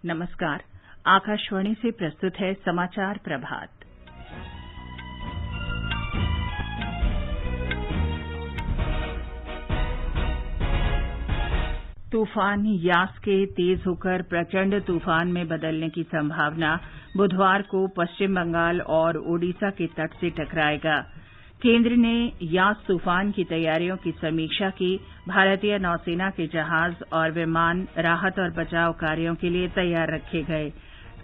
नमस्कार। आकाशवाणी से प्रस्तुत है समाचार प्रभात। तूफान यास के तेज होकर प्रचंड तूफान में बदलने की संभावना। बुधवार को पश्चिम बंगाल और ओडिशा के तट से टकराएगा। केंद्र ने यास तूफान की तैयारियों की समीक्षा की। भारतीय नौसेना के जहाज और विमान राहत और बचाव कार्यों के लिए तैयार रखे गए।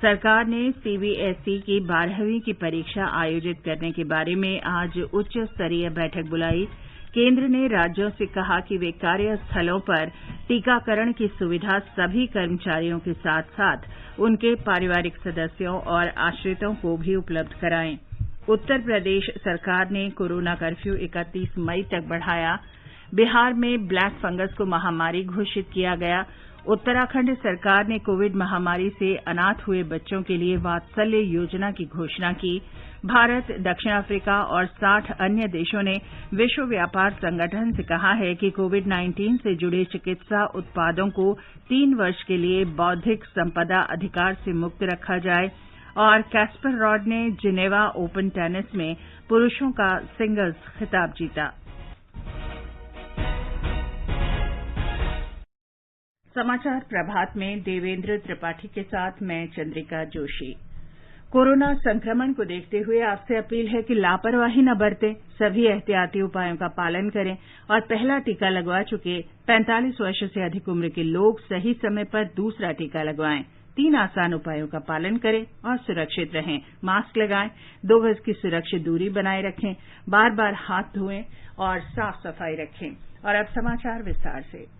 सरकार ने सीबीएसई की 12वीं की परीक्षा आयोजित करने के बारे में आज उच्च स्तरीय बैठक बुलाई। केंद्र ने राज्यों से कहा कि वे कार्यस्थलों पर टीकाकरण की सुविधा सभी कर्मचारियों के साथ साथ उनके पारिवारिक सदस्यों और आश्रितों को भी उपलब्ध कराएं। उत्तर प्रदेश सरकार ने कोरोना कर्फ्यू 31 मई तक बढ़ाया। बिहार में ब्लैक फंगस को महामारी घोषित किया गया। उत्तराखंड सरकार ने कोविड महामारी से अनाथ हुए बच्चों के लिए वात्सल्य योजना की घोषणा की। भारत, दक्षिण अफ्रीका और 60 अन्य देशों ने विश्व व्यापार संगठन से कहा है कि कोविड-19 से जुड़े चिकित्सा उत्पादों को 3 वर्ष के लिए बौद्धिक संपदा अधिकार से मुक्त रखा जाए। और कैस्पर रॉड ने जिनेवा ओपन टेनिस में पुरुषों का सिंगल्स खिताब जीता। समाचार प्रभात में देवेंद्र त्रिपाठी के साथ मैं चंद्रिका जोशी। कोरोना संक्रमण को देखते हुए आपसे अपील है कि लापरवाही न बरतें, सभी एहतियाती उपायों का पालन करें और पहला टीका लगवा चुके 45 वर्ष से अधिक उम्र के लोग सही समय पर दूसरा टीका लगवाएं। 3 आसान उपायों का पालन करें और सुरक्षित रहें। मास्क लगाएं, 2 गज की सुरक्षित दूरी बनाए रखें, बार-बार हाथ धोएं और साफ सफाई रखें। और अब समाचार विस्तार से।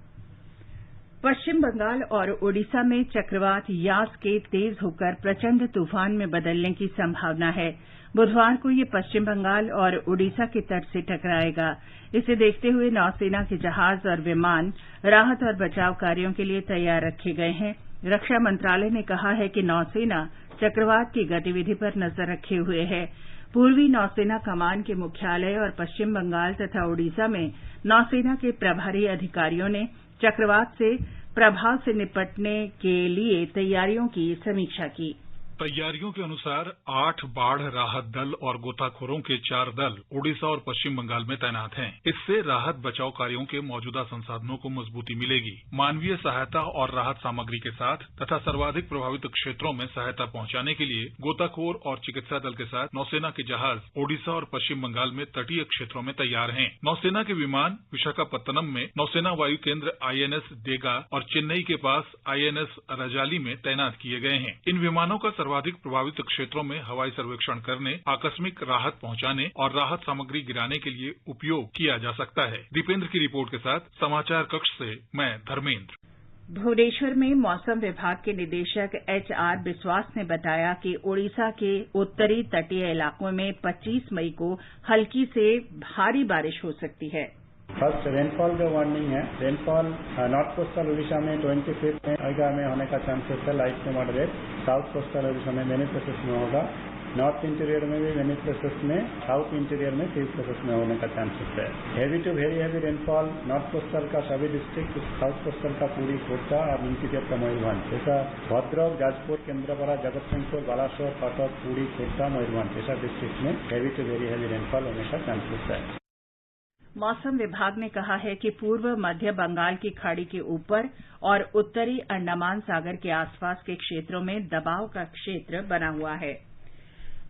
पश्चिम बंगाल और ओडिशा में चक्रवात यास के तेज होकर प्रचंड तूफान में बदलने की संभावना है। बुधवार को ये पश्चिम बंगाल और ओडिशा के तट से टकराएगा। इसे देखते हुए नौसेना के जहाज और विमान राहत और बचाव कार्यों के लिए तैयार रखे गए हैं। रक्षा मंत्रालय ने कहा है कि नौसेना चक्रवात की गतिविधि पर नजर रखे हुए है। पूर्वी नौसेना कमान के मुख्यालय और पश्चिम बंगाल तथा ओडिशा में नौसेना के प्रभारी अधिकारियों ने चक्रवात से प्रभाव से निपटने के लिए तैयारियों की समीक्षा की। तैयारियों के अनुसार 8 बाढ़ राहत दल और गोताखोरों के 4 दल ओडिशा और पश्चिम बंगाल में तैनात हैं। इससे राहत बचाव कार्यों के मौजूदा संसाधनों को मजबूती मिलेगी। मानवीय सहायता और राहत सामग्री के साथ तथा सर्वाधिक प्रभावित क्षेत्रों में सहायता पहुंचाने के लिए गोताखोर और चिकित्सा दल के साथ नौसेना के जहाज ओडिशा और पश्चिम बंगाल में तटीय क्षेत्रों में तैयार हैं। नौसेना के विमान विशाखापत्तनम में नौसेना वायु केंद्र INS डेगा और चेन्नई के पास INS रजाली में तैनात किए गए हैं। इन विमानों का सर्वाधिक प्रभावित क्षेत्रों में हवाई सर्वेक्षण करने, आकस्मिक राहत पहुंचाने और राहत सामग्री गिराने के लिए उपयोग किया जा सकता है। दीपेंद्र की रिपोर्ट के साथ समाचार कक्ष से मैं धर्मेंद्र। भुवनेश्वर में मौसम विभाग के निदेशक HR बिस्वास ने बताया कि ओडिशा के उत्तरी तटीय इलाकों में 25 मई को हल्की से भारी बारिश हो सकती है। फर्स्ट रेनफॉल जो वार्निंग है, रेनफॉल नॉर्थ कोस्टल ओडिशा में 25 में होने का चांसेस है, लाइट से मॉडरेट। साउथ कोस्टल ओडिशा में मेनी प्लेसेस में होगा। नॉर्थ इंटीरियर में भी मेनी प्लेसेस में, साउथ इंटीरियर में 3 प्लेसेस में होने का चांसेस है। Heavy to very heavy rainfall north coastal का सभी डिस्ट्रिक्ट, साउथ कोस्टल का पूरी खोर्धा और इंटीरियर का मयूरभंज, ऐसा भद्रक, जाजपुर, केंद्रापड़ा, जगतसिंहपुर, बालासोर, कटक, पुरी, खोर्धा, मयूरभंज ऐसा डिस्ट्रिक्ट में heavy to very heavy rainfall होने का चांसेस है। मौसम विभाग ने कहा है कि पूर्व मध्य बंगाल की खाड़ी के ऊपर और उत्तरी अंडमान सागर के आसपास के क्षेत्रों में दबाव का क्षेत्र बना हुआ है।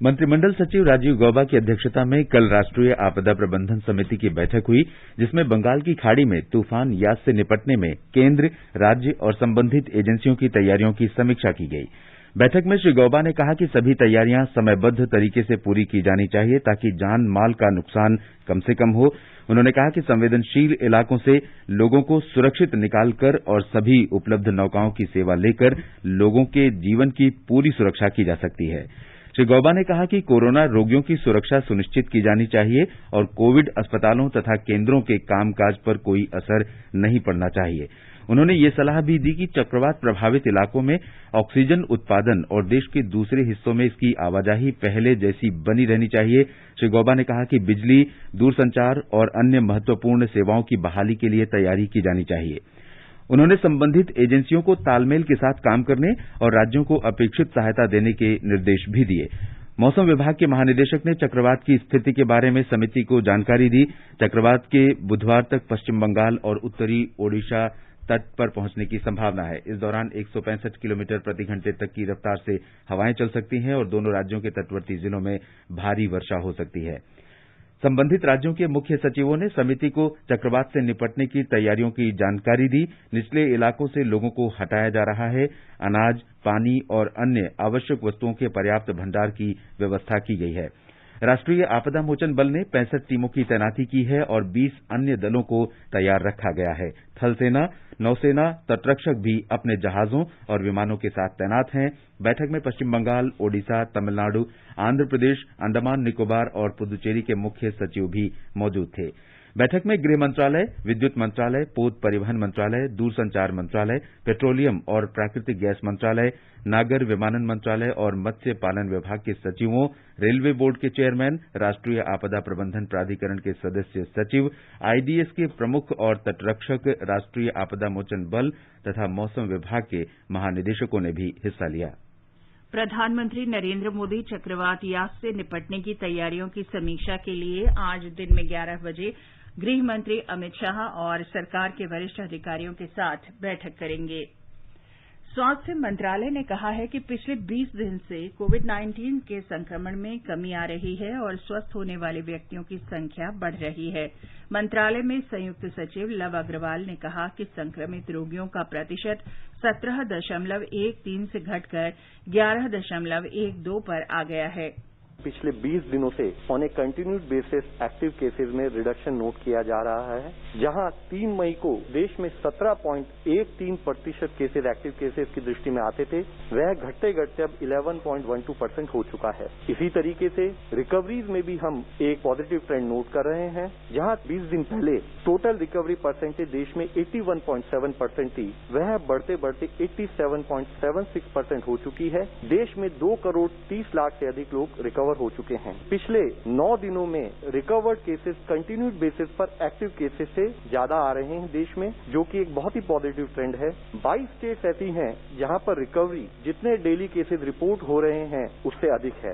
मंत्रिमंडल सचिव राजीव गौबा की अध्यक्षता में कल राष्ट्रीय आपदा प्रबंधन समिति की बैठक हुई, जिसमें बंगाल की खाड़ी में तूफान यास से निपटने में केंद्र, राज्य और संबंधित एजेंसियों की तैयारियों की समीक्षा की गई। बैठक में श्री गौबा ने कहा कि सभी तैयारियां समयबद्ध तरीके से पूरी की जानी चाहिए ताकि जान माल का नुकसान कम से कम हो। उन्होंने कहा कि संवेदनशील इलाकों से लोगों को सुरक्षित निकालकर और सभी उपलब्ध नौकाओं की सेवा लेकर लोगों के जीवन की पूरी सुरक्षा की जा सकती है। श्री गौबा ने कहा कि कोरोना रोगियों की सुरक्षा सुनिश्चित की जानी चाहिए और कोविड अस्पतालों तथा केंद्रों के कामकाज पर कोई असर नहीं पड़ना चाहिए। उन्होंने ये सलाह भी दी कि चक्रवात प्रभावित इलाकों में ऑक्सीजन उत्पादन और देश के दूसरे हिस्सों में इसकी आवाजाही पहले जैसी बनी रहनी चाहिए। श्री गौबा ने कहा कि बिजली, दूरसंचार और अन्य महत्वपूर्ण सेवाओं की बहाली के लिए तैयारी की जानी चाहिए। उन्होंने संबंधित एजेंसियों को तालमेल के साथ काम करने और राज्यों को अपेक्षित सहायता देने के निर्देश भी दिए। मौसम विभाग के महानिदेशक ने चक्रवात की स्थिति के बारे में समिति को जानकारी दी। चक्रवात के बुधवार तक पश्चिम बंगाल और उत्तरी ओडिशा तट पर पहुंचने की संभावना है। इस दौरान 165 किलोमीटर प्रति घंटे तक की रफ्तार से हवाएं चल सकती हैं और दोनों राज्यों के तटवर्ती जिलों में भारी वर्षा हो सकती है। संबंधित राज्यों के मुख्य सचिवों ने समिति को चक्रवात से निपटने की तैयारियों की जानकारी दी। निचले इलाकों से लोगों को हटाया जा रहा है। अनाज, पानी और अन्य आवश्यक वस्तुओं के पर्याप्त भंडार की व्यवस्था की गई है। राष्ट्रीय आपदा मोचन बल ने 65 टीमों की तैनाती की है और 20 अन्य दलों को तैयार रखा गया है। थल सेना, नौसेना, तटरक्षक भी अपने जहाजों और विमानों के साथ तैनात हैं। बैठक में पश्चिम बंगाल, ओडिशा, तमिलनाडु, आंध्र प्रदेश, अंडमान निकोबार और पुदुचेरी के मुख्य सचिव भी मौजूद थे। बैठक में गृह मंत्रालय, विद्युत मंत्रालय, पोत परिवहन मंत्रालय, दूरसंचार मंत्रालय, पेट्रोलियम और प्राकृतिक गैस मंत्रालय, नागर विमानन मंत्रालय और मत्स्य पालन विभाग के सचिवों, रेलवे बोर्ड के चेयरमैन, राष्ट्रीय आपदा प्रबंधन प्राधिकरण के सदस्य सचिव, आईडीएस के प्रमुख और तटरक्षक, राष्ट्रीय आपदा मोचन बल तथा मौसम विभाग के महानिदेशकों ने भी हिस्सा लिया। प्रधानमंत्री नरेंद्र मोदी चक्रवात यास से निपटने की तैयारियों की समीक्षा के लिए आज दिन में 11 बजे गृह मंत्री अमित शाह और सरकार के वरिष्ठ अधिकारियों के साथ बैठक करेंगे। स्वास्थ्य मंत्रालय ने कहा है कि पिछले 20 दिन से कोविड-19 के संक्रमण में कमी आ रही है और स्वस्थ होने वाले व्यक्तियों की संख्या बढ़ रही है। मंत्रालय में संयुक्त सचिव लव अग्रवाल ने कहा कि संक्रमित रोगियों का प्रतिशत 17.13 से घटकर 11.12 पर आ गया है। पिछले 20 दिनों से on A continued basis active cases में रिडक्शन नोट किया जा रहा है, जहां 3 मई को देश में 17.13% केसेस एक्टिव केसेस की दृष्टि में आते थे, वह घटते घटते अब 11.12% हो चुका है। इसी तरीके से रिकवरीज में भी हम एक पॉजिटिव ट्रेंड नोट कर रहे हैं, जहां 20 दिन पहले टोटल रिकवरी परसेंटेज देश में 81.7% थी, वह बढ़ते बढ़ते 87.76% हो चुकी है। देश में 2 करोड़ 30 लाख से अधिक लोग रिकवर हो चुके हैं। पिछले 9 दिनों में रिकवर्ड केसेस कंटिन्यूड बेसिस पर एक्टिव केसेस से ज्यादा आ रहे हैं देश में, जो कि एक बहुत ही पॉजिटिव ट्रेंड है। 22 स्टेट्स ऐसी हैं जहां पर रिकवरी जितने डेली केसेस रिपोर्ट हो रहे हैं उससे अधिक है।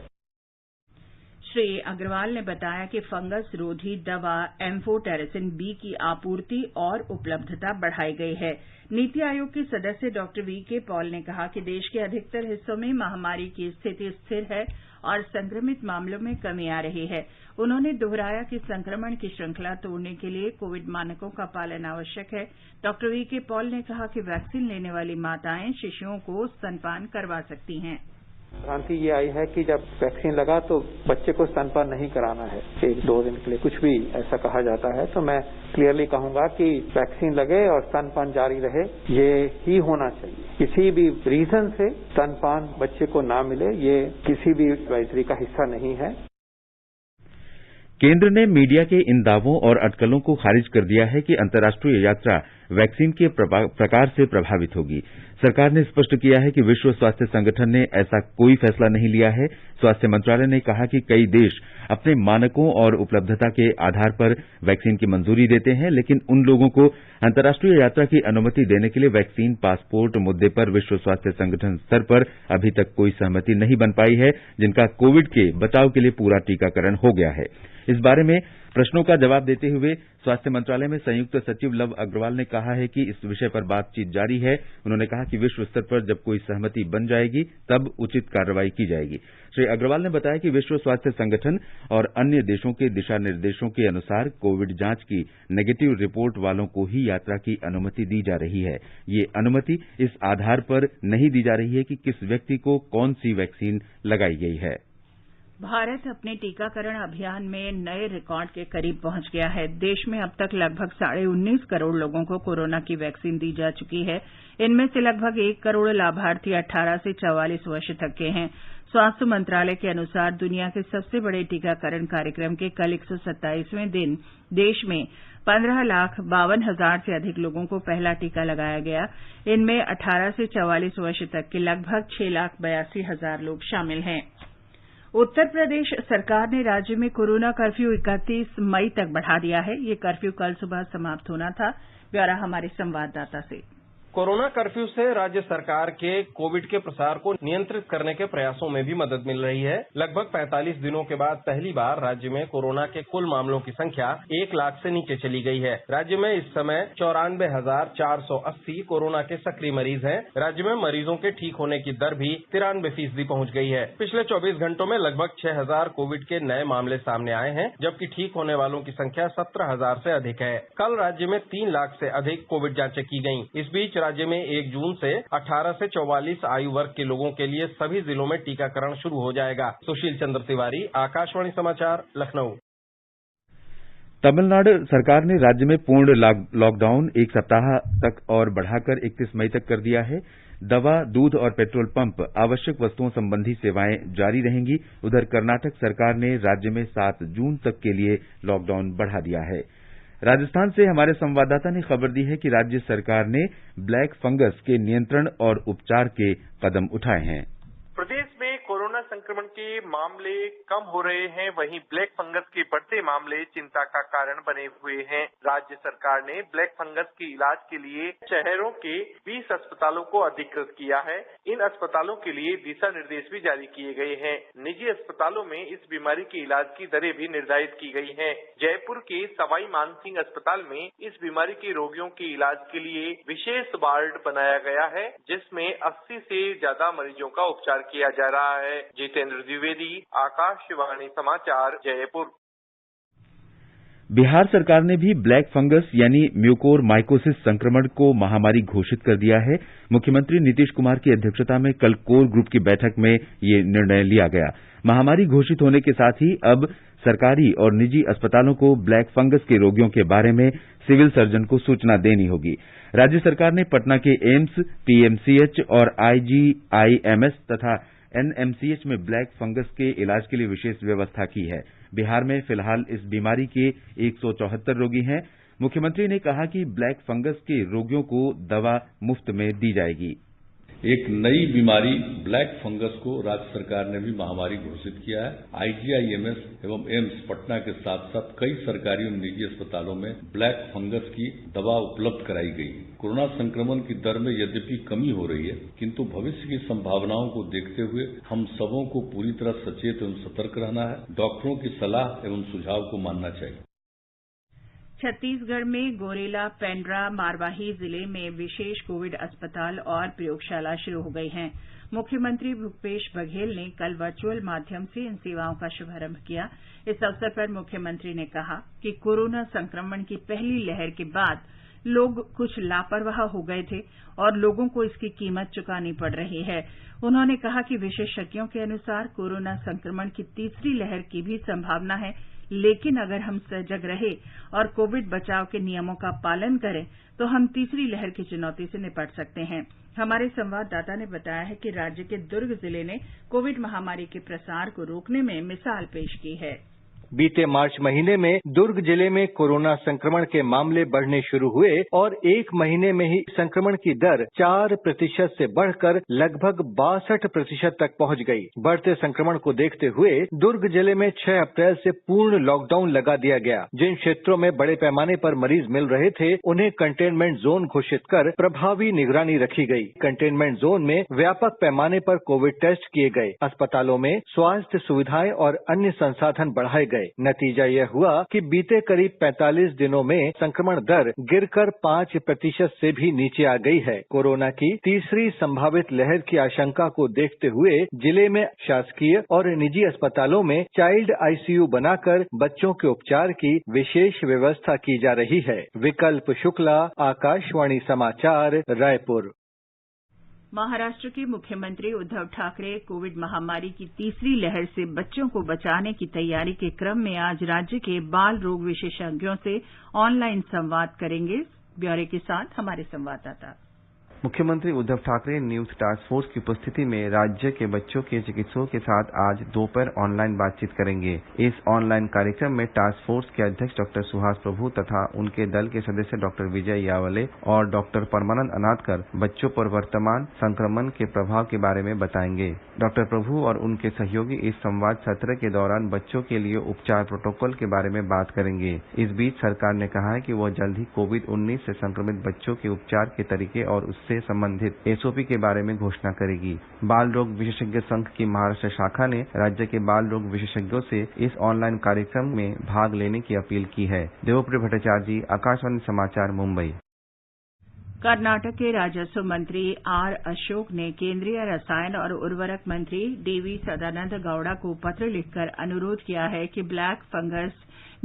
श्री अग्रवाल ने बताया कि फंगस रोधी दवा एम्फोटेरेसिन बी की आपूर्ति और उपलब्धता बढ़ाई गई है। नीति आयोग के सदस्य डॉ वी के पॉल ने कहा कि देश के अधिकतर हिस्सों में महामारी की स्थिति स्थिर है और संक्रमित मामलों में कमी आ रही है। उन्होंने दोहराया कि संक्रमण की श्रृंखला तोड़ने के लिए कोविड मानकों का पालन आवश्यक है। डॉ वी के पॉल ने कहा कि वैक्सीन लेने वाली माताएं शिशुओं को स्तनपान करवा सकती हैं। भ्रांति ये आई है कि जब वैक्सीन लगा तो बच्चे को स्तनपान नहीं कराना है 1-2 दिन के लिए, कुछ भी ऐसा कहा जाता है। तो मैं क्लियरली कहूंगा कि वैक्सीन लगे और स्तनपान जारी रहे, ये ही होना चाहिए। किसी भी रीजन से स्तनपान बच्चे को ना मिले, ये किसी भी एडवाइजरी का हिस्सा नहीं है। केंद्र ने मीडिया के इन दावों और अटकलों को खारिज कर दिया है कि अंतर्राष्ट्रीय यात्रा वैक्सीन के प्रकार से प्रभावित होगी। सरकार ने स्पष्ट किया है कि विश्व स्वास्थ्य संगठन ने ऐसा कोई फैसला नहीं लिया है। स्वास्थ्य मंत्रालय ने कहा कि कई देश अपने मानकों और उपलब्धता के आधार पर वैक्सीन की मंजूरी देते हैं, लेकिन उन लोगों को अंतर्राष्ट्रीय यात्रा की अनुमति देने के लिए वैक्सीन पासपोर्ट मुद्दे पर विश्व स्वास्थ्य संगठन स्तर पर अभी तक कोई सहमति नहीं बन पाई है, जिनका कोविड के बचाव के लिए पूरा टीकाकरण हो गया है। इस बारे में प्रश्नों का जवाब देते हुए स्वास्थ्य मंत्रालय में संयुक्त सचिव लव अग्रवाल ने कहा है कि इस विषय पर बातचीत जारी है। उन्होंने कहा कि विश्व स्तर पर जब कोई सहमति बन जाएगी तब उचित कार्रवाई की जाएगी। श्री अग्रवाल ने बताया कि विश्व स्वास्थ्य संगठन और अन्य देशों के दिशा निर्देशों के अनुसार कोविड जांच की नेगेटिव रिपोर्ट वालों को ही यात्रा की अनुमति दी जा रही है। ये अनुमति इस आधार पर नहीं दी जा रही है कि किस व्यक्ति को कौन सी वैक्सीन लगाई गई है। भारत अपने टीकाकरण अभियान में नए रिकॉर्ड के करीब पहुंच गया है। देश में अब तक लगभग 19.5 करोड़ लोगों को कोरोना की वैक्सीन दी जा चुकी है। इनमें से लगभग 1 करोड़ लाभार्थी 18 से 44 वर्ष तक के हैं। स्वास्थ्य मंत्रालय के अनुसार दुनिया के सबसे बड़े टीकाकरण कार्यक्रम के कल 127वें दिन देश में 15,52,000 से अधिक लोगों को पहला टीका लगाया गया। इनमें 18 से 44 वर्ष तक के लगभग 6,82,000 लोग शामिल हैं। उत्तर प्रदेश सरकार ने राज्य में कोरोना कर्फ्यू 31 मई तक बढ़ा दिया है। ये कर्फ्यू कल सुबह समाप्त होना था। ब्यौरा हमारे संवाददाता से। कोरोना कर्फ्यू से राज्य सरकार के कोविड के प्रसार को नियंत्रित करने के प्रयासों में भी मदद मिल रही है। लगभग 45 दिनों के बाद पहली बार राज्य में कोरोना के कुल मामलों की संख्या 1 लाख से नीचे चली गई है। राज्य में इस समय 94,480 कोरोना के सक्रिय मरीज हैं। राज्य में मरीजों के ठीक होने की दर भी 93% पहुंच गई है। पिछले 24 घंटों में लगभग 6,000 कोविड के नए मामले सामने आए हैं, जबकि ठीक होने वालों की संख्या 17,000 से अधिक है। कल राज्य में 3 लाख से अधिक कोविड जांचें की गईं। इस बीच राज्य में 1 जून से 18 से 44 आयु वर्ग के लोगों के लिए सभी जिलों में टीकाकरण शुरू हो जाएगा। सुशील चंद्र तिवारी, आकाशवाणी समाचार, लखनऊ। तमिलनाडु सरकार ने राज्य में पूर्ण लॉकडाउन 1 सप्ताह तक और बढ़ाकर 31 मई तक कर दिया है। दवा, दूध और पेट्रोल पंप, आवश्यक वस्तुओं संबंधी सेवाएं जारी रहेंगी। उधर कर्नाटक सरकार ने राज्य में 7 जून तक के लिए लॉकडाउन बढ़ा दिया है। राजस्थान से हमारे संवाददाता ने खबर दी है कि राज्य सरकार ने ब्लैक फंगस के नियंत्रण और उपचार के कदम उठाए हैं। प्रदेश में कोरोना संक्रमण के मामले कम हो रहे हैं, वहीं ब्लैक फंगस के बढ़ते मामले चिंता का कारण बने हुए हैं। राज्य सरकार ने ब्लैक फंगस के इलाज के लिए शहरों के 20 अस्पतालों को अधिकृत किया है। इन अस्पतालों के लिए दिशा निर्देश भी जारी किए गए हैं। निजी अस्पतालों में इस बीमारी के इलाज की दरें भी निर्धारित की गई हैं। जयपुर के सवाई मानसिंह अस्पताल में इस बीमारी के रोगियों के इलाज के लिए विशेष वार्ड बनाया गया है, जिसमें 80 से ज्यादा मरीजों का उपचार किया जा रहा है। जितेंद्र द्विवेदी, आकाशवाणी समाचार, जयपुर। बिहार सरकार ने भी ब्लैक फंगस यानी म्यूकोरमाइकोसिस संक्रमण को महामारी घोषित कर दिया है। मुख्यमंत्री नीतीश कुमार की अध्यक्षता में कल कोर ग्रुप की बैठक में ये निर्णय लिया गया। महामारी घोषित होने के साथ ही अब सरकारी और निजी अस्पतालों को ब्लैक फंगस के रोगियों के बारे में सिविल सर्जन को सूचना देनी होगी। राज्य सरकार ने पटना के एम्स, पीएमसीएच और आईजीआईएमएस तथा एनएमसीएच में ब्लैक फंगस के इलाज के लिए विशेष व्यवस्था की है। बिहार में फिलहाल इस बीमारी के 174 रोगी हैं। मुख्यमंत्री ने कहा कि ब्लैक फंगस के रोगियों को दवा मुफ्त में दी जाएगी। एक नई बीमारी ब्लैक फंगस को राज्य सरकार ने भी महामारी घोषित किया है। आईजीआईएमएस एवं एम्स पटना के साथ साथ कई सरकारी और निजी अस्पतालों में ब्लैक फंगस की दवा उपलब्ध कराई गई। कोरोना संक्रमण की दर में यद्यपि कमी हो रही है, किंतु भविष्य की संभावनाओं को देखते हुए हम सबों को पूरी तरह सचेत एवं सतर्क रहना है। डॉक्टरों की सलाह एवं सुझाव को मानना चाहिए। छत्तीसगढ़ में गोरेला, पेंड्रा, मारवाही जिले में विशेष कोविड अस्पताल और प्रयोगशाला शुरू हो गई हैं। मुख्यमंत्री भूपेश बघेल ने कल वर्चुअल माध्यम से इन सेवाओं का शुभारंभ किया। इस अवसर पर मुख्यमंत्री ने कहा कि कोरोना संक्रमण की पहली लहर के बाद लोग कुछ लापरवाह हो गए थे और लोगों को इसकी कीमत चुकानी पड़ रही है। उन्होंने कहा कि विशेषज्ञों के अनुसार कोरोना संक्रमण की तीसरी लहर की भी संभावना है, लेकिन अगर हम सजग रहे और कोविड बचाव के नियमों का पालन करें तो हम तीसरी लहर की चुनौती से निपट सकते हैं। हमारे संवाददाता ने बताया है कि राज्य के दुर्ग जिले ने कोविड महामारी के प्रसार को रोकने में मिसाल पेश की है। बीते मार्च महीने में दुर्ग जिले में कोरोना संक्रमण के मामले बढ़ने शुरू हुए और 1 महीने में ही संक्रमण की दर 4% से बढ़कर लगभग 62% तक पहुंच गई। बढ़ते संक्रमण को देखते हुए दुर्ग जिले में 6 अप्रैल से पूर्ण लॉकडाउन लगा दिया गया। जिन क्षेत्रों में बड़े पैमाने पर मरीज मिल रहे थे, उन्हें कंटेनमेंट जोन घोषित कर प्रभावी निगरानी रखी गई। कंटेनमेंट जोन में व्यापक पैमाने पर कोविड टेस्ट किए गए। अस्पतालों में स्वास्थ्य सुविधाएं और अन्य संसाधन बढ़ाए गए। नतीजा यह हुआ कि बीते करीब 45 दिनों में संक्रमण दर गिरकर 5% से भी नीचे आ गई है। कोरोना की तीसरी संभावित लहर की आशंका को देखते हुए जिले में शासकीय और निजी अस्पतालों में चाइल्ड आईसीयू बनाकर बच्चों के उपचार की विशेष व्यवस्था की जा रही है। विकल्प शुक्ला, आकाशवाणी समाचार, रायपुर। महाराष्ट्र के मुख्यमंत्री उद्धव ठाकरे कोविड महामारी की तीसरी लहर से बच्चों को बचाने की तैयारी के क्रम में आज राज्य के बाल रोग विशेषज्ञों से ऑनलाइन संवाद करेंगे। ब्यौरे के साथ हमारे संवाददाता। मुख्यमंत्री Uddhav Thackeray news task force की उपस्थिति में राज्य के बच्चों के चिकित्सकों के साथ आज दोपहर ऑनलाइन बातचीत करेंगे। इस ऑनलाइन कार्यक्रम में टास्क फोर्स के अध्यक्ष डॉक्टर सुहास प्रभु तथा उनके दल के सदस्य डॉक्टर विजय यावले और डॉक्टर परमानंद अनादकर बच्चों पर वर्तमान संक्रमण के प्रभाव के बारे में बताएंगे। डॉक्टर प्रभु और उनके सहयोगी इस संवाद सत्र के दौरान बच्चों के लिए उपचार प्रोटोकॉल के बारे में बात करेंगे। इस बीच सरकार ने कहा है कि वह जल्द ही कोविड-19 से संक्रमित बच्चों के उपचार के तरीके और उससे संबंधित एसओपी के बारे में घोषणा करेगी। बाल रोग विशेषज्ञ संघ की महाराष्ट्र शाखा ने राज्य के बाल रोग विशेषज्ञों से इस ऑनलाइन कार्यक्रम में भाग लेने की अपील की है। देवप्रिय भट्टाचार्य जी, आकाशवाणी समाचार, मुंबई। कर्नाटक के राजस्व मंत्री आर अशोक ने केंद्रीय रसायन और उर्वरक मंत्री डीवी सदानंद गौड़ा को पत्र लिखकर अनुरोध किया है कि ब्लैक फंगस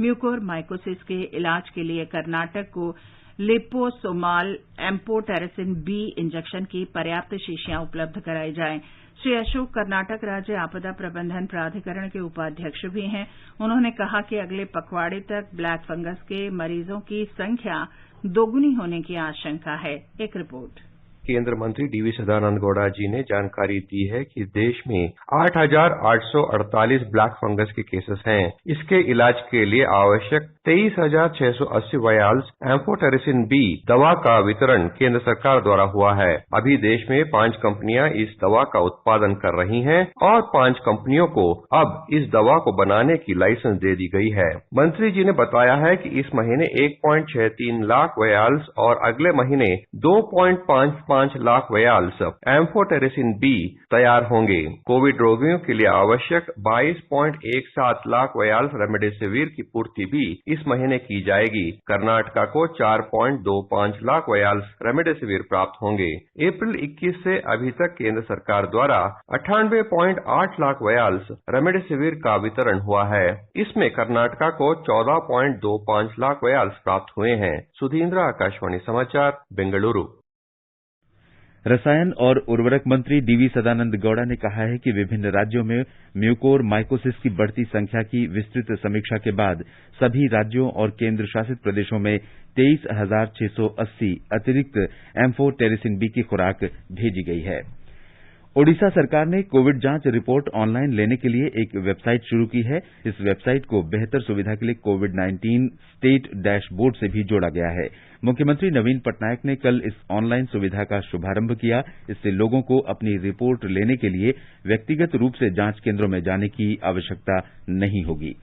म्यूकोरमाइकोसिस के इलाज के लिए कर्नाटक को लिपोसोमाल एम्फोटेरिसिन बी इंजेक्शन की पर्याप्त शीशियां उपलब्ध कराई जाएं। श्री अशोक कर्नाटक राज्य आपदा प्रबंधन प्राधिकरण के उपाध्यक्ष भी हैं। उन्होंने कहा कि अगले पखवाड़े तक ब्लैक फंगस के मरीजों की संख्या दोगुनी होने की आशंका है। एक रिपोर्ट। केंद्रीय मंत्री डीवी सदानंद गौड़ा जी ने जानकारी दी है कि देश में 8,848 ब्लैक फंगस के केसेस हैं। इसके इलाज के लिए आवश्यक 23,680 वायल्स एम्फोटेरिसिन बी दवा का वितरण केंद्र सरकार द्वारा हुआ है। अभी देश में 5 कंपनियां इस दवा का उत्पादन कर रही हैं और 5 कंपनियों को अब इस दवा को बनाने की लाइसेंस दे दी गई है। मंत्री जी ने बताया है कि इस महीने 1.63 लाख वायल्स और अगले महीने 2.55 लाख वायल्स एम्फोटेरिसिन बी तैयार होंगे। कोविड रोगियों के लिए आवश्यक 22.17 लाख वायल्स रेमडेसिविर की पूर्ति भी इस महीने की जाएगी। कर्नाटका को 4.25 लाख वायल्स रेमडेसिविर प्राप्त होंगे। अप्रैल 21 से अभी तक केंद्र सरकार द्वारा 98.8 लाख वायल्स रेमडेसिविर का वितरण हुआ है। इसमें कर्नाटका को 14.25 लाख वायल्स प्राप्त हुए हैं। सुधींद्र, आकाशवाणी समाचार, बेंगलुरु। रसायन और उर्वरक मंत्री डीवी सदानंद गौड़ा ने कहा है कि विभिन्न राज्यों में म्यूकोरमाइकोसिस की बढ़ती संख्या की विस्तृत समीक्षा के बाद सभी राज्यों और केंद्र शासित प्रदेशों में 23,680 अतिरिक्त एम्फोटेरिसिन बी की खुराक भेजी गई है। ओडिशा सरकार ने कोविड जांच रिपोर्ट ऑनलाइन लेने के लिए एक वेबसाइट शुरू की है। इस वेबसाइट को बेहतर सुविधा के लिए कोविड-19 स्टेट डैशबोर्ड से भी जोड़ा गया है। मुख्यमंत्री नवीन पटनायक ने कल इस ऑनलाइन सुविधा का शुभारंभ किया। इससे लोगों को अपनी रिपोर्ट लेने के लिए व्यक्तिगत रूप से जांच केंद्रों में जाने की आवश्यकता नहीं होगी।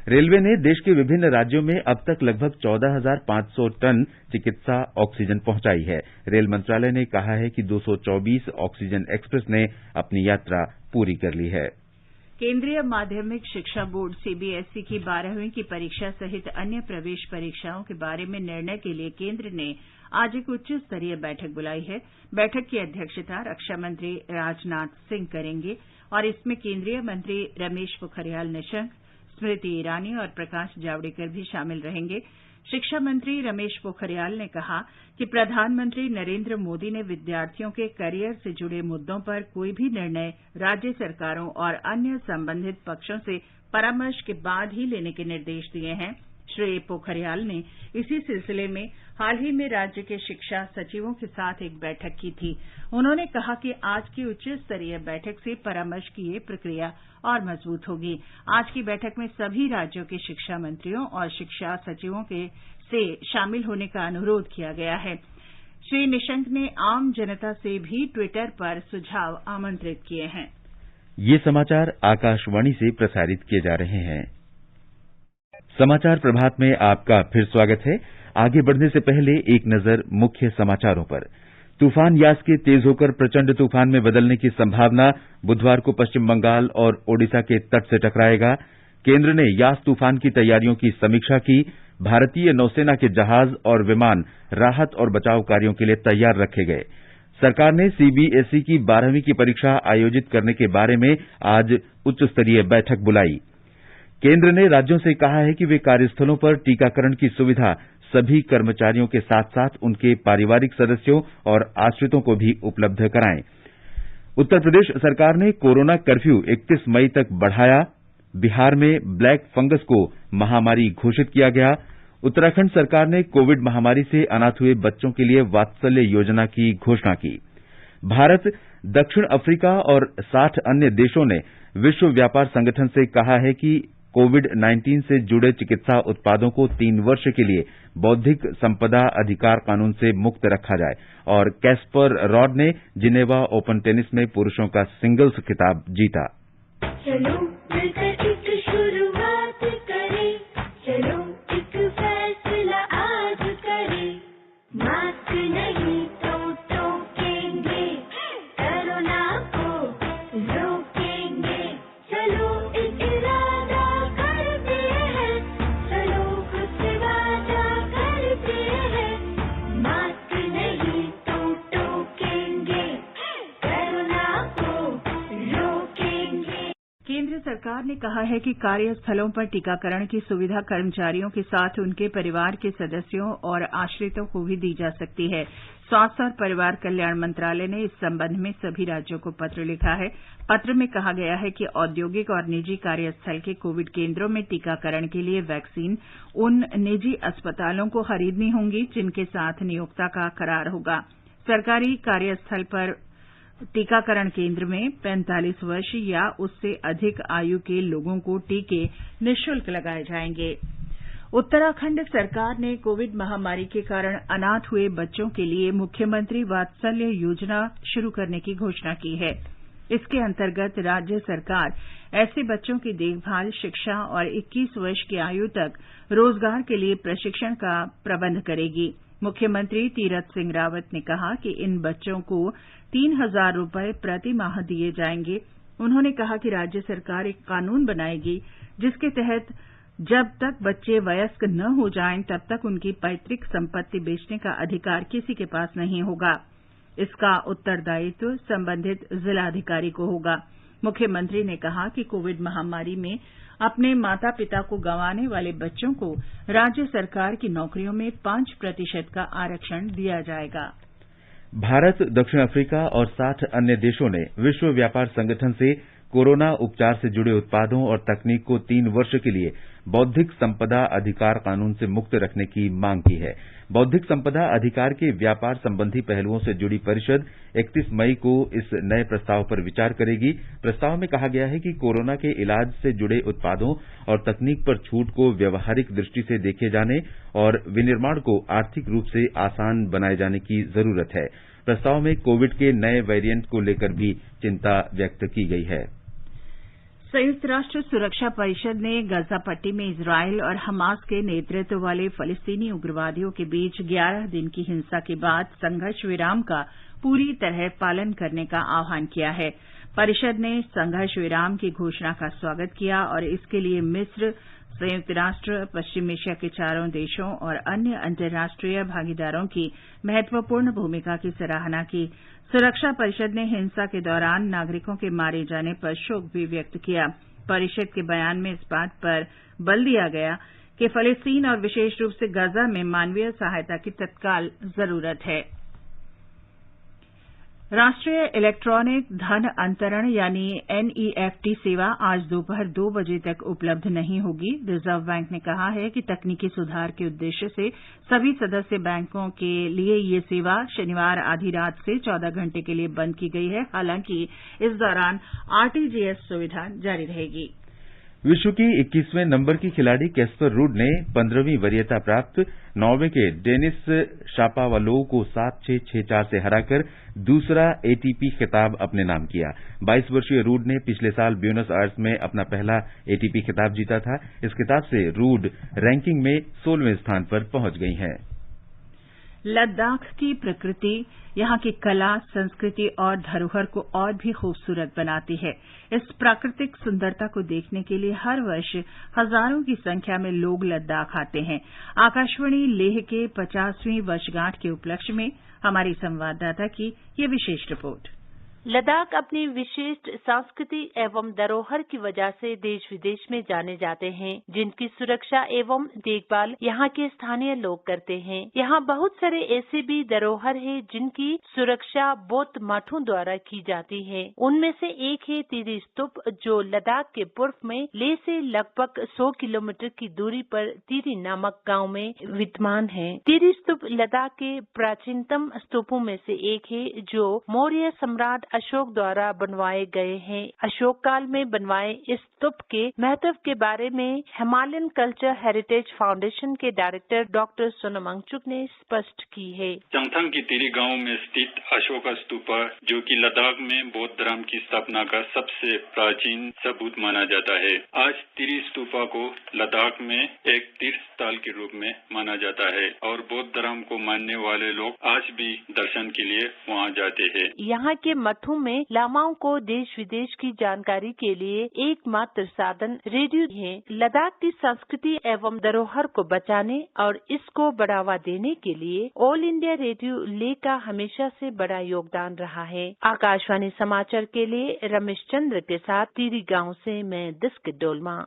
रेलवे ने देश के विभिन्न राज्यों में अब तक लगभग 14,500 टन चिकित्सा ऑक्सीजन पहुंचाई है। रेल मंत्रालय ने कहा है कि 224 ऑक्सीजन एक्सप्रेस ने अपनी यात्रा पूरी कर ली है। केंद्रीय माध्यमिक शिक्षा बोर्ड सीबीएसई की 12वीं की परीक्षा सहित अन्य प्रवेश परीक्षाओं के बारे में निर्णय के लिए केंद्र ने आज एक उच्च स्तरीय बैठक बुलाई है। बैठक की अध्यक्षता रक्षा मंत्री राजनाथ सिंह करेंगे और इसमें केंद्रीय मंत्री रमेश पोखरियाल निशंक, स्मृति ईरानी और प्रकाश जावड़ेकर भी शामिल रहेंगे। शिक्षा मंत्री रमेश पोखरियाल ने कहा कि प्रधानमंत्री नरेंद्र मोदी ने विद्यार्थियों के करियर से जुड़े मुद्दों पर कोई भी निर्णय राज्य सरकारों और अन्य संबंधित पक्षों से परामर्श के बाद ही लेने के निर्देश दिए हैं। श्री पोखरियाल ने इसी सिलसिले में हाल ही में राज्य के शिक्षा सचिवों के साथ एक बैठक की थी। उन्होंने कहा कि आज की उच्च स्तरीय बैठक से परामर्श की ये प्रक्रिया और मजबूत होगी। आज की बैठक में सभी राज्यों के शिक्षा मंत्रियों और शिक्षा सचिवों से शामिल होने का अनुरोध किया गया है। श्री निशंक ने आम जनता से भी ट्विटर पर सुझाव आमंत्रित किए हैं। ये समाचार आकाशवाणी से प्रसारित किए जा रहे हैं। समाचार प्रभात में आपका फिर स्वागत है। आगे बढ़ने से पहले एक नजर मुख्य समाचारों पर। तूफान यास के तेज होकर प्रचंड तूफान में बदलने की संभावना। बुधवार को पश्चिम बंगाल और ओडिशा के तट से टकराएगा। केंद्र ने यास तूफान की तैयारियों की समीक्षा की। भारतीय नौसेना के जहाज और विमान राहत और बचाव कार्यों के लिए तैयार रखे गए। सरकार ने सीबीएसई की 12वीं की परीक्षा आयोजित करने के बारे में आज उच्च स्तरीय बैठक बुलाई। केंद्र ने राज्यों से कहा है कि वे कार्यस्थलों पर टीकाकरण की सुविधा सभी कर्मचारियों के साथ साथ उनके पारिवारिक सदस्यों और आश्रितों को भी उपलब्ध कराएं। उत्तर प्रदेश सरकार ने कोरोना कर्फ्यू 31 मई तक बढ़ाया। बिहार में ब्लैक फंगस को महामारी घोषित किया गया। उत्तराखंड सरकार ने कोविड महामारी से अनाथ हुए बच्चों के लिए वात्सल्य योजना की घोषणा की। भारत, दक्षिण अफ्रीका और 60 अन्य देशों ने विश्व व्यापार संगठन से कहा है कि कोविड-19 से जुड़े चिकित्सा उत्पादों को 3 वर्ष के लिए बौद्धिक संपदा अधिकार कानून से मुक्त रखा जाए और कैस्पर रॉड ने जिनेवा ओपन टेनिस में पुरुषों का सिंगल्स खिताब जीता। चलो मिलकर एक शुरुआत करें, चलो एक फैसला आज करें, मास्क नहीं तो टोकेंगे, कोरोना को रोकेंगे, चलो एक इरादा करते हैं, चलो खुद से वादा करते हैं, मास्क नहीं तो टोकेंगे, कोरोना को रोकेंगे। केंद्र सरकार ने कहा है कि कार्यस्थलों पर टीकाकरण की सुविधा कर्मचारियों के साथ उनके परिवार के सदस्यों और आश्रितों को भी दी जा सकती है। स्वास्थ्य और परिवार कल्याण मंत्रालय ने इस संबंध में सभी राज्यों को पत्र लिखा है। पत्र में कहा गया है कि औद्योगिक और निजी कार्यस्थल के कोविड केंद्रों में टीकाकरण के लिए वैक्सीन उन निजी अस्पतालों को खरीदनी होंगी जिनके साथ नियोक्ता का करार होगा। सरकारी कार्यस्थल पर टीकाकरण केंद्र में 45 वर्ष या उससे अधिक आयु के लोगों को टीके निःशुल्क लगाए जाएंगे। उत्तराखंड सरकार ने कोविड महामारी के कारण अनाथ हुए बच्चों के लिए मुख्यमंत्री वात्सल्य योजना शुरू करने की घोषणा की है। इसके अंतर्गत राज्य सरकार ऐसे बच्चों की देखभाल, शिक्षा और 21 वर्ष की आयु तक रोजगार के लिए प्रशिक्षण का प्रबंध करेगी। मुख्यमंत्री तीरथ सिंह रावत ने कहा कि इन बच्चों को 3,000 रुपये प्रति माह दिए जाएंगे। उन्होंने कहा कि राज्य सरकार एक कानून बनाएगी जिसके तहत जब तक बच्चे वयस्क न हो जाएं तब तक उनकी पैतृक संपत्ति बेचने का अधिकार किसी के पास नहीं होगा। इसका उत्तरदायित्व संबंधित जिलाधिकारी को होगा। मुख्यमंत्री ने कहा कि कोविड महामारी में अपने माता पिता को गंवाने वाले बच्चों को राज्य सरकार की नौकरियों में 5% का आरक्षण दिया जाएगा। भारत, दक्षिण अफ्रीका और 60 अन्य देशों ने विश्व व्यापार संगठन से कोरोना उपचार से जुड़े उत्पादों और तकनीक को 3 वर्ष के लिए बौद्धिक संपदा अधिकार कानून से मुक्त रखने की मांग की है। बौद्धिक संपदा अधिकार के व्यापार संबंधी पहलुओं से जुड़ी परिषद 31 मई को इस नए प्रस्ताव पर विचार करेगी। प्रस्ताव में कहा गया है कि कोरोना के इलाज से जुड़े उत्पादों और तकनीक पर छूट को व्यवहारिक दृष्टि से देखे जाने और विनिर्माण को आर्थिक रूप से आसान बनाए जाने की जरूरत है। प्रस्ताव में कोविड के नए वेरिएंट को लेकर भी चिंता व्यक्त की गई है। संयुक्त राष्ट्र सुरक्षा परिषद ने गाजा पट्टी में इजरायल और हमास के नेतृत्व वाले फलस्तीनी उग्रवादियों के बीच 11 दिन की हिंसा के बाद संघर्ष विराम का पूरी तरह पालन करने का आह्वान किया है। परिषद ने संघर्ष विराम की घोषणा का स्वागत किया और इसके लिए मिस्र, संयुक्त राष्ट्र, पश्चिम एशिया के 4 देशों और अन्य अंतर्राष्ट्रीय भागीदारों की महत्वपूर्ण भूमिका की सराहना की। सुरक्षा परिषद ने हिंसा के दौरान नागरिकों के मारे जाने पर शोक भी व्यक्त किया। परिषद के बयान में इस बात पर बल दिया गया कि फलस्तीन और विशेष रूप से गाजा में मानवीय सहायता की तत्काल जरूरत है। राष्ट्रीय इलेक्ट्रॉनिक धन अंतरण यानी NEFT सेवा आज दोपहर 2 बजे तक उपलब्ध नहीं होगी। रिजर्व बैंक ने कहा है कि तकनीकी सुधार के उद्देश्य से सभी सदस्य बैंकों के लिए ये सेवा शनिवार आधी रात से 14 घंटे के लिए बंद की गई है। हालांकि इस दौरान RTGS सुविधा जारी रहेगी। विश्व की 21वें नंबर की खिलाड़ी कैस्पर रूड ने 15वीं वरीयता प्राप्त नॉर्वे के डेनिस शापोवालोव को 7-6, 6-4 से हराकर दूसरा ATP खिताब अपने नाम किया। 22 वर्षीय रूड ने पिछले साल ब्यूनस आयर्स में अपना पहला ATP खिताब जीता था। इस खिताब से रूड रैंकिंग में 16वें स्थान पर पहुंच गई हैं। लद्दाख की प्रकृति यहां की कला, संस्कृति और धरोहर को और भी खूबसूरत बनाती है। इस प्राकृतिक सुंदरता को देखने के लिए हर वर्ष हजारों की संख्या में लोग लद्दाख आते हैं। आकाशवाणी लेह के 50वीं वर्षगांठ के उपलक्ष्य में हमारी संवाददाता की ये विशेष रिपोर्ट। लद्दाख अपनी विशिष्ट संस्कृति एवं धरोहर की वजह से देश विदेश में जाने जाते हैं, जिनकी सुरक्षा एवं देखभाल यहाँ के स्थानीय लोग करते हैं। यहाँ बहुत सारे ऐसे भी धरोहर है जिनकी सुरक्षा बौद्ध मठों द्वारा की जाती है। उनमें से एक है तिरी स्तूप, जो लद्दाख के पूर्व में लेह से लगभग 100 किलोमीटर की दूरी पर तिरी नामक गांव में विद्यमान है। तिरी स्तूप लद्दाख के प्राचीनतम स्तूपों में से एक है, जो मौर्य सम्राट अशोक द्वारा बनवाए गए हैं। अशोक काल में बनवाए इस स्तूप के महत्व के बारे में हिमालयन कल्चर हेरिटेज फाउंडेशन के डायरेक्टर डॉक्टर सोनम वांगचुक ने स्पष्ट की है। चंगथंग की तिरी गांव में स्थित अशोक स्तूप, जो कि लद्दाख में बौद्ध धर्म की स्थापना का सबसे प्राचीन सबूत माना जाता है। आज तिरी स्तूपा को लद्दाख में एक तीर्थ स्थल के रूप में माना जाता है और बौद्ध धर्म को मानने वाले लोग आज भी दर्शन के लिए वहां जाते हैं। यहाँ के मठों में लामाओं को देश विदेश की जानकारी के लिए एकमात्र साधन रेडियो है। लद्दाख की संस्कृति एवं धरोहर को बचाने और इसको बढ़ावा देने के लिए ऑल इंडिया रेडियो लेह का हमेशा से बड़ा योगदान रहा है। आकाशवाणी समाचार के लिए रमेश चंद्र के साथ तिरी गांव से मैं दिस्क डोलमा।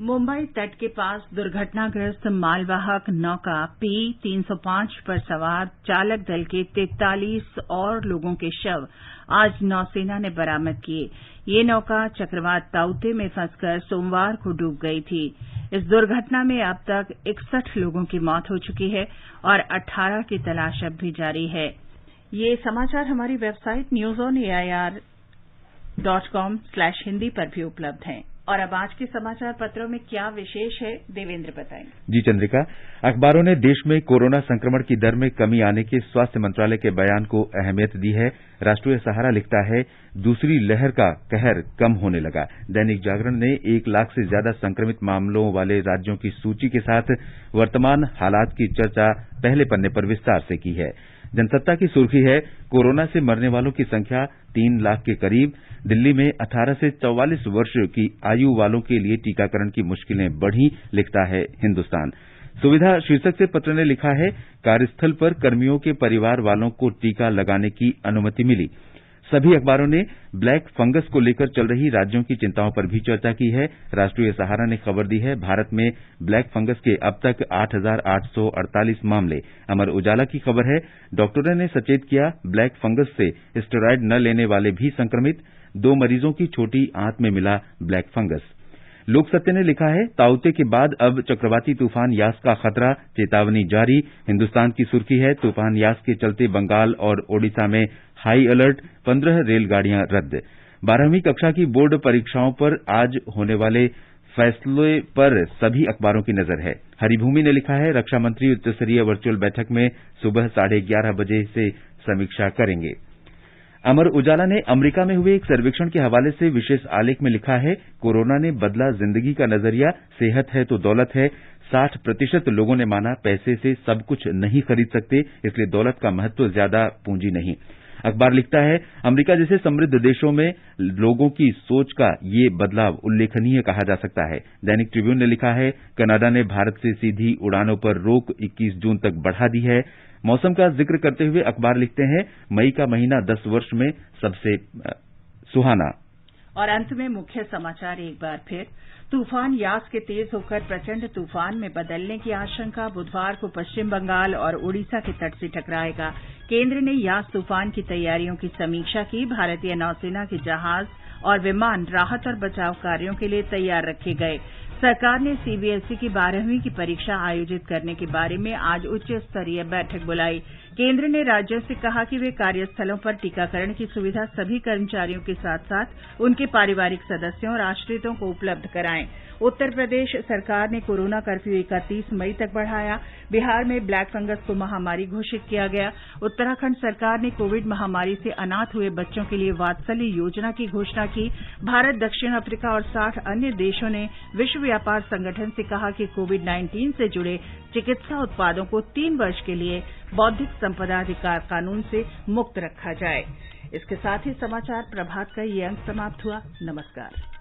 मुंबई तट के पास दुर्घटनाग्रस्त मालवाहक नौका P-305 पर सवार चालक दल के 43 और लोगों के शव आज नौसेना ने बरामद किए। ये नौका चक्रवात ताउते में फंसकर सोमवार को डूब गई थी। इस दुर्घटना में अब तक 61 लोगों की मौत हो चुकी है और 18 की तलाश अब भी जारी है। ये समाचार हमारी वेबसाइट newsonair.com/hindi पर भी उपलब्ध हैं। और अब आज के समाचार पत्रों में क्या विशेष है, देवेंद्र बताएंगे। जी चंद्रिका, अखबारों ने देश में कोरोना संक्रमण की दर में कमी आने के स्वास्थ्य मंत्रालय के बयान को अहमियत दी है। राष्ट्रीय सहारा लिखता है, दूसरी लहर का कहर कम होने लगा। दैनिक जागरण ने 1 लाख से ज्यादा संक्रमित मामलों वाले राज्यों की सूची के साथ वर्तमान हालात की चर्चा पहले पन्ने पर विस्तार से की है। जनसत्ता की सुर्खी है, कोरोना से मरने वालों की संख्या 3 लाख के करीब। दिल्ली में 18 से 44 वर्ष की आयु वालों के लिए टीकाकरण की मुश्किलें बढ़ी, लिखता है हिंदुस्तान। सुविधा शीर्षक से पत्र ने लिखा है, कार्यस्थल पर कर्मियों के परिवार वालों को टीका लगाने की अनुमति मिली। सभी अखबारों ने ब्लैक फंगस को लेकर चल रही राज्यों की चिंताओं पर भी चर्चा की है। राष्ट्रीय सहारा ने खबर दी है, भारत में ब्लैक फंगस के अब तक 8,848 मामले। अमर उजाला की खबर है, डॉक्टरों ने सचेत किया, ब्लैक फंगस से स्टेरॉयड न लेने वाले भी संक्रमित। 2 मरीजों की छोटी आंत में मिला ब्लैक फंगस। लोक सत्य ने लिखा है, ताउते के बाद अब चक्रवाती तूफान यास का खतरा, चेतावनी जारी। हिंदुस्तान की सुर्खी है, तूफान यास के चलते बंगाल और ओडिशा में हाई अलर्ट, 15 रेलगाड़ियां रद्द। 12वीं कक्षा की बोर्ड परीक्षाओं पर आज होने वाले फैसले पर सभी अखबारों की नजर है। हरिभूमि ने लिखा है, रक्षा मंत्री उच्चस्तरीय वर्चुअल बैठक में सुबह 11:30 बजे से समीक्षा करेंगे। अमर उजाला ने अमेरिका में हुए एक सर्वेक्षण के हवाले से विशेष आलेख में लिखा है, कोरोना ने बदला जिंदगी का नजरिया, सेहत है तो दौलत है। 60% लोगों ने माना, पैसे से सब कुछ नहीं खरीद सकते, इसलिए दौलत का महत्व ज्यादा, पूंजी नहीं। अखबार लिखता है, अमेरिका जैसे समृद्ध देशों में लोगों की सोच का ये बदलाव उल्लेखनीय कहा जा सकता है। दैनिक ट्रिब्यून ने लिखा है, कनाडा ने भारत से सीधी उड़ानों पर रोक 21 जून तक बढ़ा दी है। मौसम का जिक्र करते हुए अखबार लिखते हैं, मई का महीना 10 वर्ष में सबसे सुहाना। और अंत में मुख्य समाचार एक बार फिर, तूफान यास के तेज होकर प्रचंड तूफान में बदलने की आशंका, बुधवार को पश्चिम बंगाल और ओडिशा के तट से टकराएगा। केंद्र ने यास तूफान की तैयारियों की समीक्षा की। भारतीय नौसेना के जहाज और विमान राहत और बचाव कार्यों के लिए तैयार रखे गए। सरकार ने सीबीएसई की 12वीं की परीक्षा आयोजित करने के बारे में आज उच्च स्तरीय बैठक बुलाई। केंद्र ने राज्यों से कहा कि वे कार्यस्थलों पर टीकाकरण की सुविधा सभी कर्मचारियों के साथ साथ उनके पारिवारिक सदस्यों और आश्रितों को उपलब्ध कराएं। उत्तर प्रदेश सरकार ने कोरोना कर्फ्यू 31 मई तक बढ़ाया। बिहार में ब्लैक फंगस को महामारी घोषित किया गया। उत्तराखंड सरकार ने कोविड महामारी से अनाथ हुए बच्चों के लिए वात्सल्य योजना की घोषणा की। भारत, दक्षिण अफ्रीका और 60 अन्य देशों ने विश्व व्यापार संगठन से कहा कि कोविड-19 से जुड़े चिकित्सा उत्पादों को 3 वर्ष के लिए बौद्धिक संपदा अधिकार कानून से मुक्त रखा जाए। इसके साथ ही समाचार प्रभात का ये अंक समाप्त हुआ। नमस्कार।